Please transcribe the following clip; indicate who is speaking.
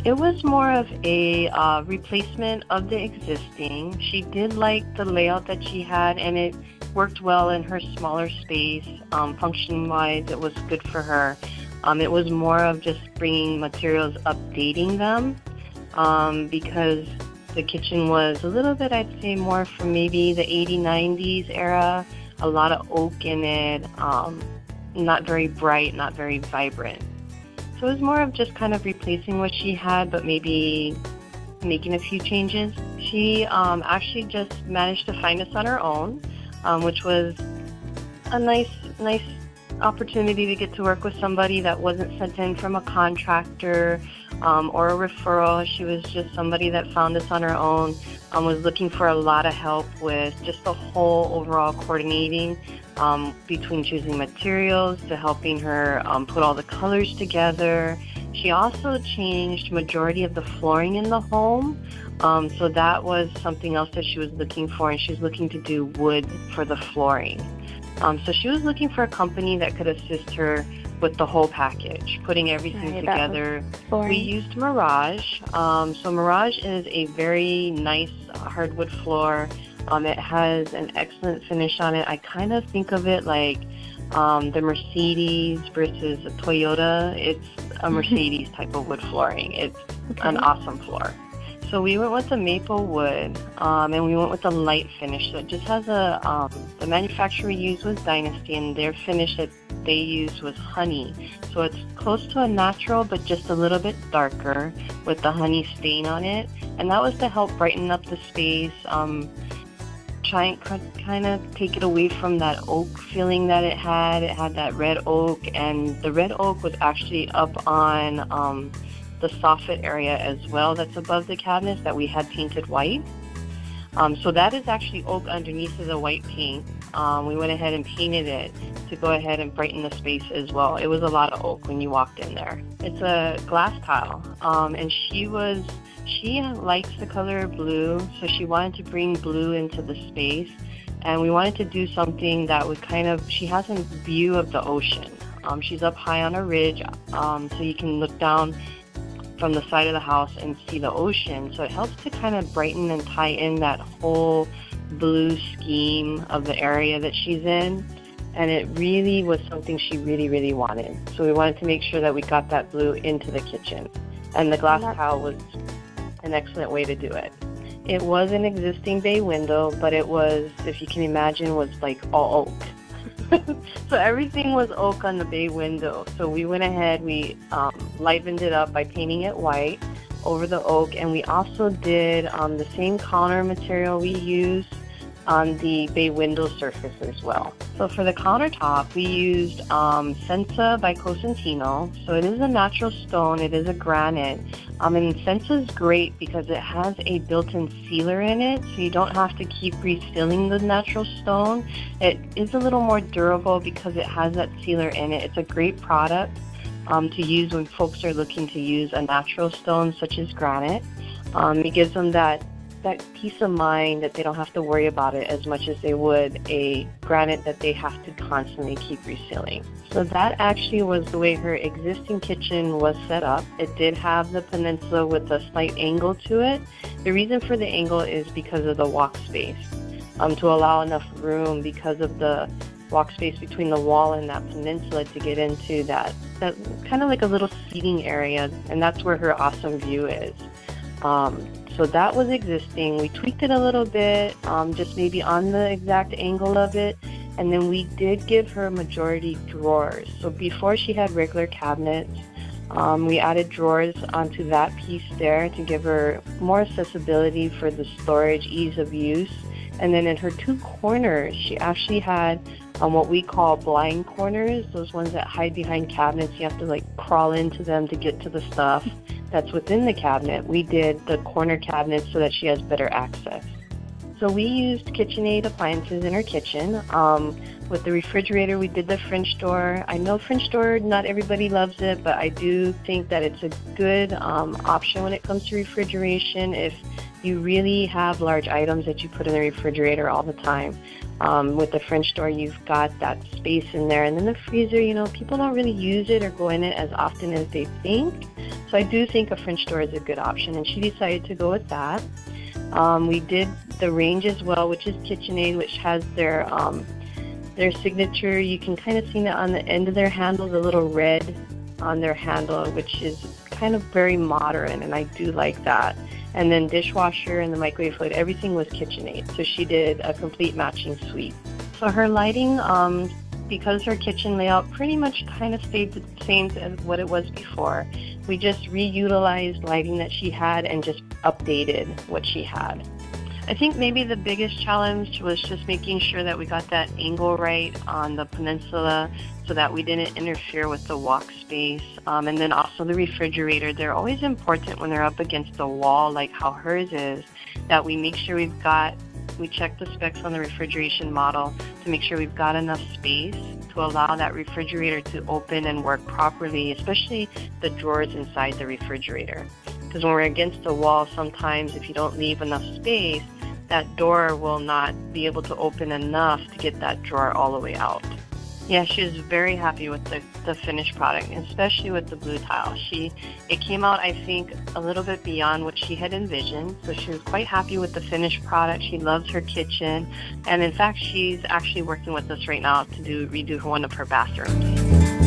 Speaker 1: It was more of a replacement of the existing. She did like the layout that she had, and it worked well in her smaller space. Function-wise, it was good for her. It was more of just bringing materials, updating them, because the kitchen was a little bit, I'd say, more from maybe the 80s, 90s era. A lot of oak in it, not very bright, not very vibrant. So it was more of just kind of replacing what she had, but maybe making a few changes. She actually just managed to find us on her own, which was a nice opportunity to get to work with somebody that wasn't sent in from a contractor or a referral. She was just somebody that found us on her own, was looking for a lot of help with just the whole overall coordinating, between choosing materials to helping her put all the colors together. She also changed majority of the flooring in the home, so that was something else that she was looking for, and she was looking to do wood for the flooring. So she was looking for a company that could assist her with the whole package, putting everything together. We used Mirage. So Mirage is a very nice hardwood floor. It has an excellent finish on it. I kind of think of it like the Mercedes versus a Toyota. It's a Mercedes type of wood flooring. It's an awesome floor. So we went with the maple wood, and we went with the light finish. So it just has the manufacturer we used was Dynasty, and their finish that they used was honey. So it's close to a natural, but just a little bit darker with the honey stain on it. And that was to help brighten up the space, try and kind of take it away from that oak feeling that it had. It had that red oak, and the red oak was actually up on the soffit area as well that's above the cabinets that we had painted white. So that is actually oak underneath of the white paint. We went ahead and painted it to go ahead and brighten the space as well. It was a lot of oak when you walked in there. It's a glass tile, and she likes the color blue, so she wanted to bring blue into the space, and we wanted to do something that would she has a view of the ocean. She's up high on a ridge, so you can look down from the side of the house and see the ocean. So it helps to kind of brighten and tie in that whole blue scheme of the area that she's in. And it really was something she really, really wanted. So we wanted to make sure that we got that blue into the kitchen. And the glass tile was an excellent way to do it. It was an existing bay window, but it was, if you can imagine, was like all oak. So everything was oak on the bay window. So we went ahead, we livened it up by painting it white over the oak, and we also did the same counter material we used on the bay window surface as well. So for the countertop, we used Sensa by Cosentino. So it is a natural stone, it is a granite. And Sensa is great because it has a built-in sealer in it, so you don't have to keep refilling the natural stone. It is a little more durable because it has that sealer in it. It's a great product to use when folks are looking to use a natural stone such as granite. It gives them that peace of mind that they don't have to worry about it as much as they would a granite that they have to constantly keep resealing. So that actually was the way her existing kitchen was set up. It did have the peninsula with a slight angle to it. The reason for the angle is because of the walk space, to allow enough room because of the walk space between the wall and that peninsula to get into that kind of like a little seating area, and that's where her awesome view is. So that was existing. We tweaked it a little bit, just maybe on the exact angle of it. And then we did give her majority drawers. So before she had regular cabinets, we added drawers onto that piece there to give her more accessibility for the storage, ease of use. And then in her two corners, she actually had what we call blind corners, those ones that hide behind cabinets. You have to like crawl into them to get to the stuff that's within the cabinet. We did the corner cabinets so that she has better access. So we used KitchenAid appliances in her kitchen. With the refrigerator, we did the French door. I know French door, not everybody loves it, but I do think that it's a good option when it comes to refrigeration if you really have large items that you put in the refrigerator all the time. With the French door, you've got that space in there. And then the freezer, people don't really use it or go in it as often as they think. So So I do think a French door is a good option, and she decided to go with that. We did the range as well, which is KitchenAid, which has their signature. You can kind of see that on the end of their handle, the little red on their handle, which is kind of very modern, and I do like that. And then dishwasher and the microwave hood, everything was KitchenAid. So she did a complete matching suite. So her lighting, because her kitchen layout pretty much kind of stayed the same as what it was before, we just reutilized lighting that she had and just updated what she had. I think maybe the biggest challenge was just making sure that we got that angle right on the peninsula so that we didn't interfere with the walk space. And then also the refrigerator. They're always important when they're up against the wall, like how hers is, that we make sure we check the specs on the refrigeration model to make sure we've got enough space to allow that refrigerator to open and work properly, especially the drawers inside the refrigerator. Because when we're against the wall, sometimes if you don't leave enough space, that door will not be able to open enough to get that drawer all the way out. Yeah, she was very happy with the finished product, especially with the blue tile. It came out, I think, a little bit beyond what she had envisioned, so she was quite happy with the finished product. She loves her kitchen, and in fact, she's actually working with us right now to redo one of her bathrooms.